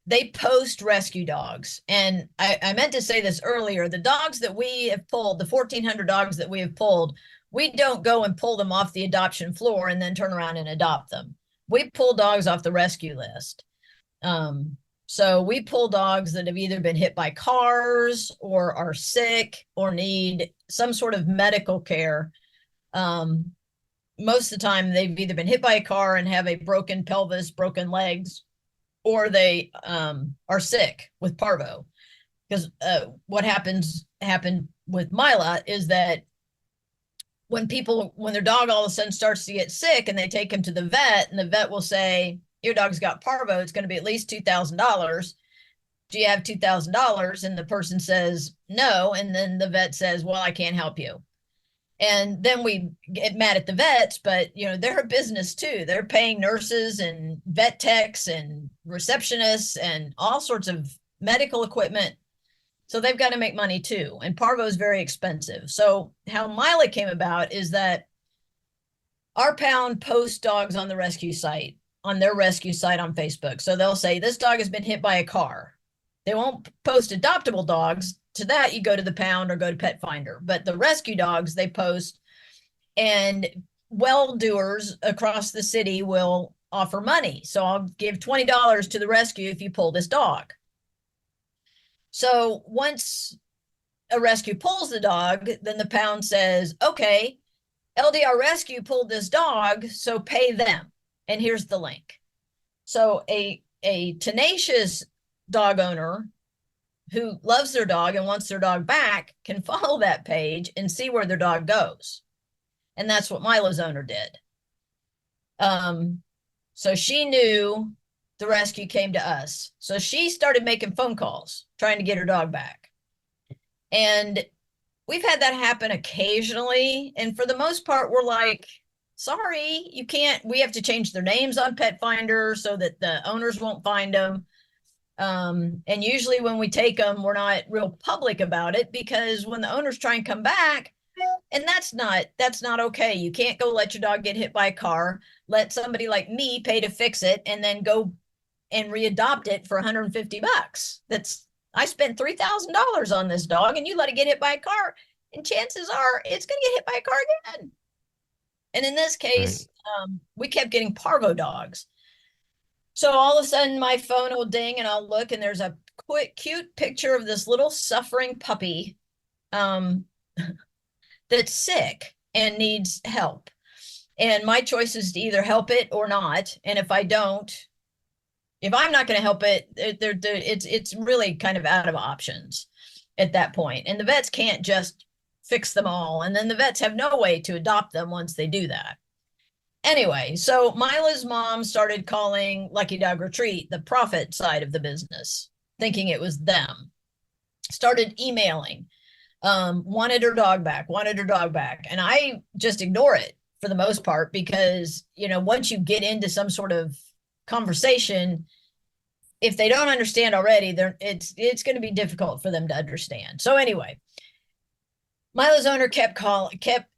they post rescue dogs. And I meant to say this earlier, the dogs that we have pulled, the 1,400 dogs that we have pulled, we don't go and pull them off the adoption floor and then turn around and adopt them. We pull dogs off the rescue list. So we pull dogs that have either been hit by cars or are sick or need some sort of medical care. Most of the time they've either been hit by a car and have a broken pelvis, broken legs, or they are sick with parvo. Because what happened with Mila is that when their dog all of a sudden starts to get sick and they take him to the vet, and the vet will say, your dog's got parvo, it's going to be at least $2,000. Do you have $2,000? And the person says no. And then the vet says, well, I can't help you. And then we get mad at the vets, but you know, they're a business too. They're paying nurses and vet techs and receptionists and all sorts of medical equipment. So they've got to make money too. And parvo is very expensive. So how Mila came about is that our pound posts dogs on the rescue site, on their rescue site on Facebook. So they'll say, this dog has been hit by a car. They won't post adoptable dogs. To that, you go to the pound or go to Pet Finder. But the rescue dogs, they post, and well-doers across the city will offer money. So I'll give $20 to the rescue if you pull this dog. So once a rescue pulls the dog, then the pound says, okay, LDR Rescue pulled this dog, so pay them. And here's the link. So a tenacious dog owner who loves their dog and wants their dog back can follow that page and see where their dog goes. And that's what Mila's owner did. So she knew the rescue came to us. So she started making phone calls, trying to get her dog back. And we've had that happen occasionally. And for the most part, we're like, sorry, you can't. We have to change their names on Pet Finder so that the owners won't find them. And usually when we take them, we're not real public about it, because when the owners try and come back, and that's not okay. You can't go let your dog get hit by a car, let somebody like me pay to fix it, and then go and readopt it for $150. I spent $3,000 on this dog and you let it get hit by a car, and chances are it's going to get hit by a car again. And in this case, we kept getting parvo dogs. So all of a sudden my phone will ding and I'll look, and there's a quick, cute picture of this little suffering puppy that's sick and needs help. And my choice is to either help it or not. And if I'm not going to help it, it's really kind of out of options at that point. And the vets can't just fix them all. And then the vets have no way to adopt them once they do that. Anyway, so Mila's mom started calling Lucky Dog Retreat the profit side of the business, thinking it was them. Started emailing, wanted her dog back. And I just ignore it for the most part, because, once you get into some sort of conversation, if they don't understand already, it's going to be difficult for them to understand. So anyway, Mila's owner kept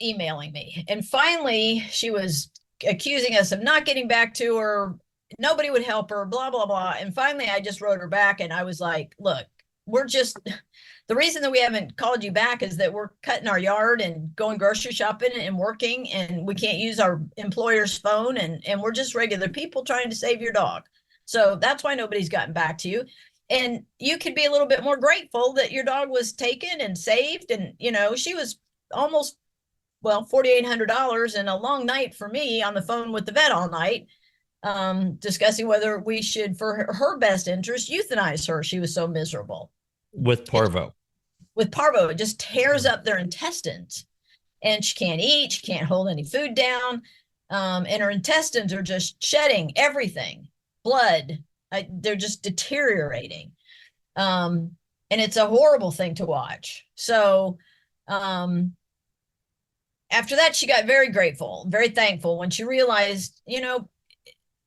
emailing me, and finally she was accusing us of not getting back to her. Nobody would help her, blah, blah, blah. And finally I just wrote her back and I was like, look, the reason that we haven't called you back is that we're cutting our yard and going grocery shopping and working, and we can't use our employer's phone, and we're just regular people trying to save your dog. So that's why nobody's gotten back to you. And you could be a little bit more grateful that your dog was taken and saved. And, she was almost, $4,800 and a long night for me on the phone with the vet all night, discussing whether we should, for her best interest, euthanize her. She was so miserable. With parvo. It just tears up their intestines, and she can't eat. She can't hold any food down. And her intestines are just shedding everything, blood. They're just deteriorating. And it's a horrible thing to watch. So, after that, she got very grateful, very thankful when she realized,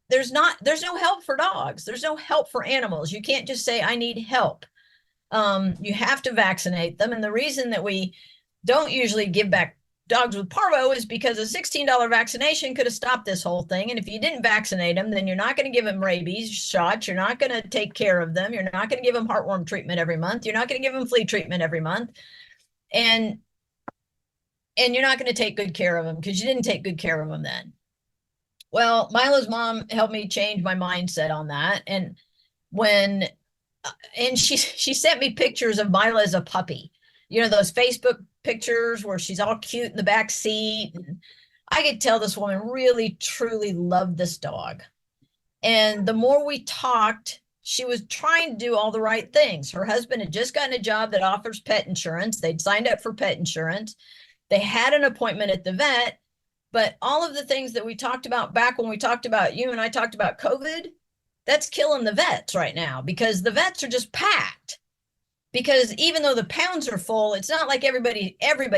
there's no help for dogs. There's no help for animals. You can't just say, I need help. You have to vaccinate them. And the reason that we don't usually give back dogs with parvo is because a $16 vaccination could have stopped this whole thing. And if you didn't vaccinate them, then you're not going to give them rabies shots. You're not going to take care of them. You're not going to give them heartworm treatment every month. You're not going to give them flea treatment every month. And you're not going to take good care of them because you didn't take good care of them then. Well, Mila's mom helped me change my mindset on that. And she sent me pictures of Mila as a puppy, those Facebook pictures where she's all cute in the back seat. And I could tell this woman really, truly loved this dog. And the more we talked, she was trying to do all the right things. Her husband had just gotten a job that offers pet insurance. They'd signed up for pet insurance. They had an appointment at the vet, but all of the things that we talked about back when you and I talked about COVID, that's killing the vets right now, because the vets are just packed. Because even though the pounds are full, it's not like everybody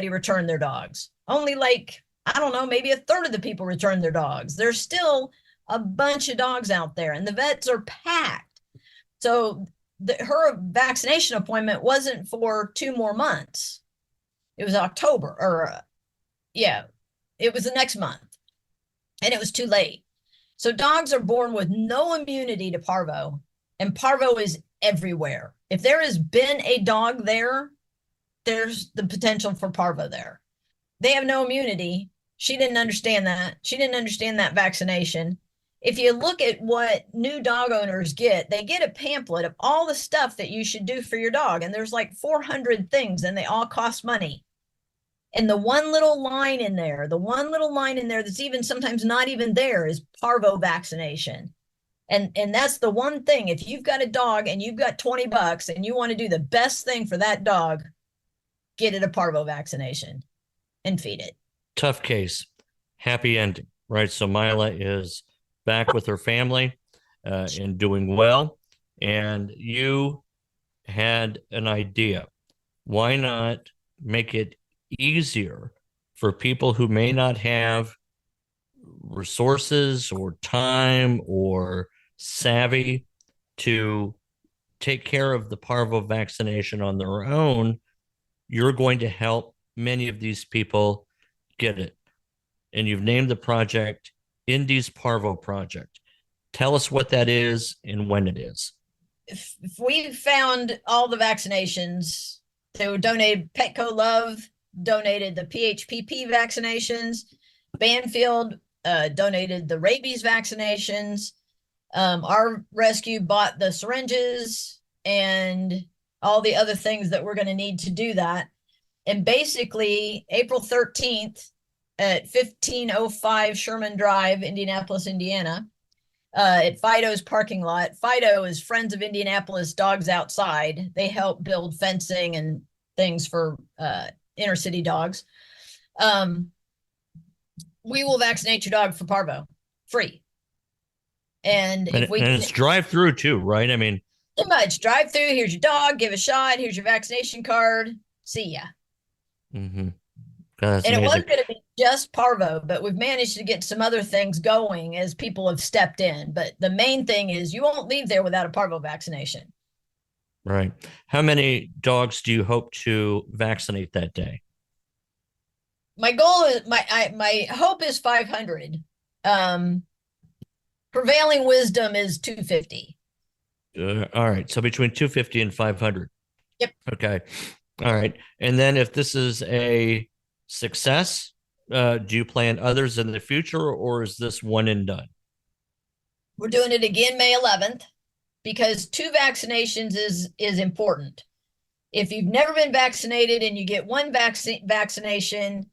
returned their dogs. Only maybe a third of the people returned their dogs. There's still a bunch of dogs out there, and the vets are packed. So her vaccination appointment wasn't for 2 more months. It was October, it was the next month, and it was too late. So dogs are born with no immunity to parvo, and parvo is everywhere. If there has been a dog there, there's the potential for parvo there. They have no immunity. She didn't understand that. She didn't understand that vaccination. If you look at what new dog owners get, they get a pamphlet of all the stuff that you should do for your dog. And there's like 400 things, and they all cost money. And the one little line in there that's even sometimes not even there is parvo vaccination. And that's the one thing. If you've got a dog and you've got $20 and you want to do the best thing for that dog, get it a parvo vaccination and feed it. Tough case, happy ending, right? So Mila is back with her family and doing well. And you had an idea. Why not make it easier for people who may not have resources or time or savvy to take care of the parvo vaccination on their own? You're going to help many of these people get it. And you've named the project Indy's Parvo Project. Tell us what that is and when it is. if we found all the vaccinations, they were donated. Petco Love donated the PHPP vaccinations. Banfield donated the rabies vaccinations. Our rescue bought the syringes and all the other things that we're going to need to do that. And basically, April 13th at 1505 Sherman Drive, Indianapolis, Indiana, at Fido's parking lot. Fido is Friends of Indianapolis Dogs Outside. They help build fencing and things for inner city dogs. We will vaccinate your dog for parvo, free. And if we it's drive-through too, right? I mean, pretty much drive-through. Here's your dog. Give a shot. Here's your vaccination card. See ya. Mm-hmm. God, and amazing. It wasn't going to be just parvo, but we've managed to get some other things going as people have stepped in. But the main thing is you won't leave there without a parvo vaccination. Right. How many dogs do you hope to vaccinate that day? My goal is my hope is 500. Prevailing wisdom is 250. All right. So between 250 and 500. Yep. Okay. All right. And then if this is a success, do you plan others in the future, or is this one and done? We're doing it again May 11th because 2 vaccinations is important. If you've never been vaccinated and you get one vaccination,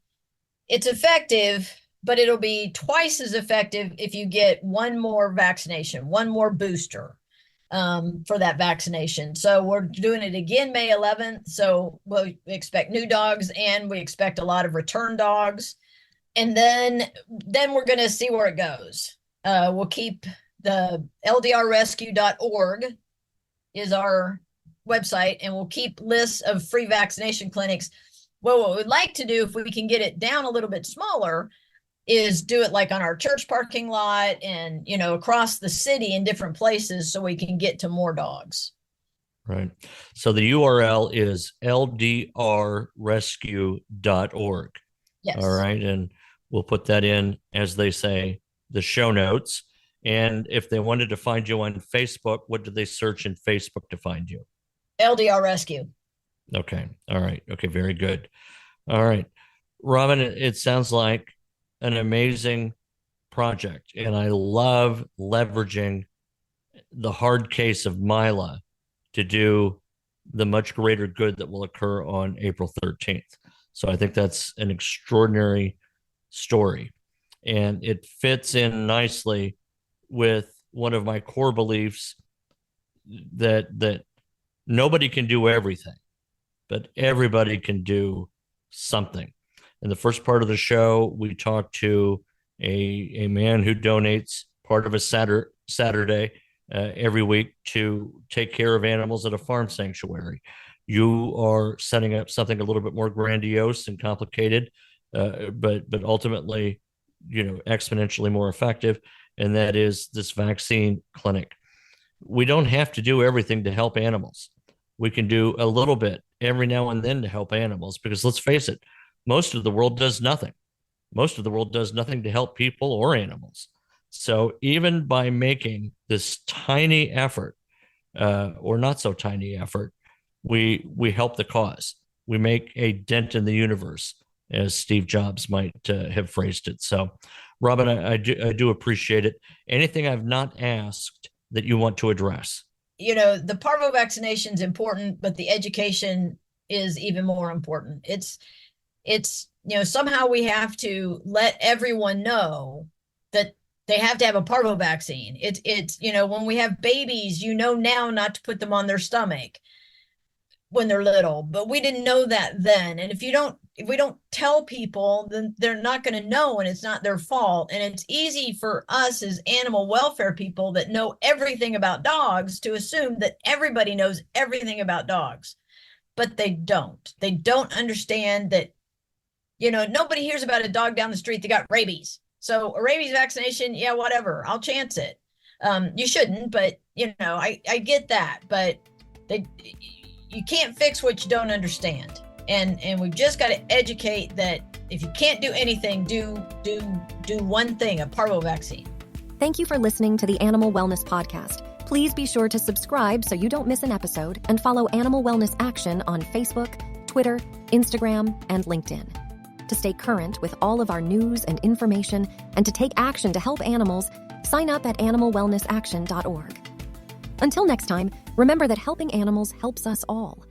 it's effective, but it'll be twice as effective if you get one more vaccination, one more booster for that vaccination. So we're doing it again May 11th. So we'll expect new dogs and we expect a lot of return dogs. And then we're going to see where it goes. We'll keep the ldrrescue.org is our website, and we'll keep lists of free vaccination clinics. Well, what we'd like to do, if we can get it down a little bit smaller, is do it like on our church parking lot and, across the city in different places so we can get to more dogs. Right. So the URL is ldrrescue.org. Yes. All right. And we'll put that in, as they say, the show notes. And if they wanted to find you on Facebook, what do they search in Facebook to find you? LDR Rescue. Okay. All right. Okay. Very good. All right. Robin, it sounds like an amazing project. And I love leveraging the hard case of Mila to do the much greater good that will occur on April 13th. So I think that's an extraordinary story. And it fits in nicely with one of my core beliefs that nobody can do everything, but everybody can do something. In the first part of the show, we talked to a man who donates part of his Saturday every week to take care of animals at a farm sanctuary. You are setting up something a little bit more grandiose and complicated, but ultimately, exponentially more effective, and that is this vaccine clinic. We don't have to do everything to help animals. We can do a little bit every now and then to help animals, because let's face it, most of the world does nothing. Most of the world does nothing to help people or animals. So even by making this tiny effort, or not so tiny effort, we help the cause. We make a dent in the universe, as Steve Jobs might have phrased it. So, Robin, I do appreciate it. Anything I've not asked that you want to address? The parvo vaccination is important, but the education is even more important. It's somehow we have to let everyone know that they have to have a parvo vaccine. It's when we have babies, now not to put them on their stomach when they're little, but we didn't know that then. And if we don't tell people, then they're not going to know, and it's not their fault. And it's easy for us as animal welfare people that know everything about dogs to assume that everybody knows everything about dogs, but they don't. They don't understand that, nobody hears about a dog down the street that got rabies. So a rabies vaccination, yeah, whatever, I'll chance it. You shouldn't, but I get that, but you can't fix what you don't understand. And we've just got to educate that if you can't do anything, do one thing, a parvo vaccine. Thank you for listening to the Animal Wellness Podcast. Please be sure to subscribe so you don't miss an episode and follow Animal Wellness Action on Facebook, Twitter, Instagram, and LinkedIn. To stay current with all of our news and information and to take action to help animals, sign up at animalwellnessaction.org. Until next time, remember that helping animals helps us all.